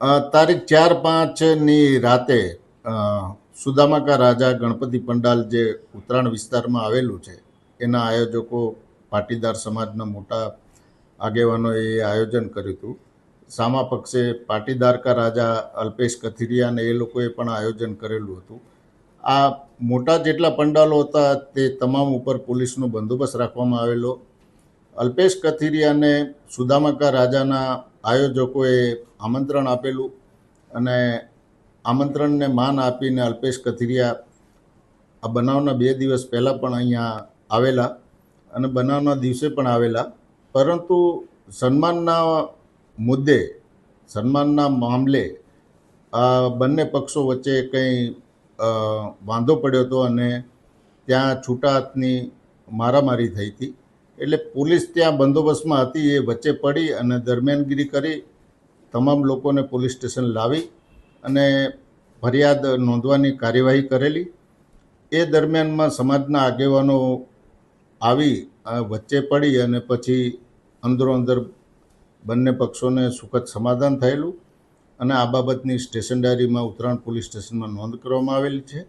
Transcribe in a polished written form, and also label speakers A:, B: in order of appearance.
A: તારીખ 4-5ની રાતે સુદામાકા રાજા ગણપતિ પંડાલ જે ઉત્તરાયણ વિસ્તારમાં આવેલું છે એના આયોજકો પાટીદાર સમાજના મોટા આગેવાનોએ આયોજન કર્યું હતું. સામા પક્ષે પાટીદાર કા રાજા અલ્પેશ કથિરિયા અને એ લોકોએ પણ આયોજન કરેલું હતું. આ મોટા જેટલા પંડાલો હતા તે તમામ ઉપર પોલીસનો બંદોબસ્ત રાખવામાં આવેલો. અલ્પેશ કથિરિયાને સુદામાકા રાજાના આયોજકોએ આમંત્રણ આપેલું અને આમંત્રણને માન આપીને અલ્પેશ કથિરિયા આ બનાવના 2 દિવસ પહેલાં પણ અહીંયા આવેલા અને બનાવના દિવસે પણ આવેલા, પરંતુ સન્માનના મુદ્દે, સન્માનના મામલે આ બંને પક્ષો વચ્ચે કંઈ વાંધો પડ્યો હતો અને ત્યાં છૂટા હાથની મારામારી થઈ હતી. એટલે પોલીસ ત્યાં બંદોબસ્તમાં હતી, એ વચ્ચે પડી અને દરમિયાનગીરી કરી તમામ લોકોને પોલીસ સ્ટેશન લાવી અને ફરિયાદ નોંધવાની કાર્યવાહી કરેલી. એ દરમિયાનમાં સમાજના આગેવાનો આવી વચ્ચે પડી અને પછી અંદરો-અંદર બંને પક્ષોને સુખદ સમાધાન થયેલું અને આ બાબતની સ્ટેશન ડાયરીમાં ઉત્તરાયણ પોલીસ સ્ટેશનમાં નોંધ કરવામાં આવેલી છે.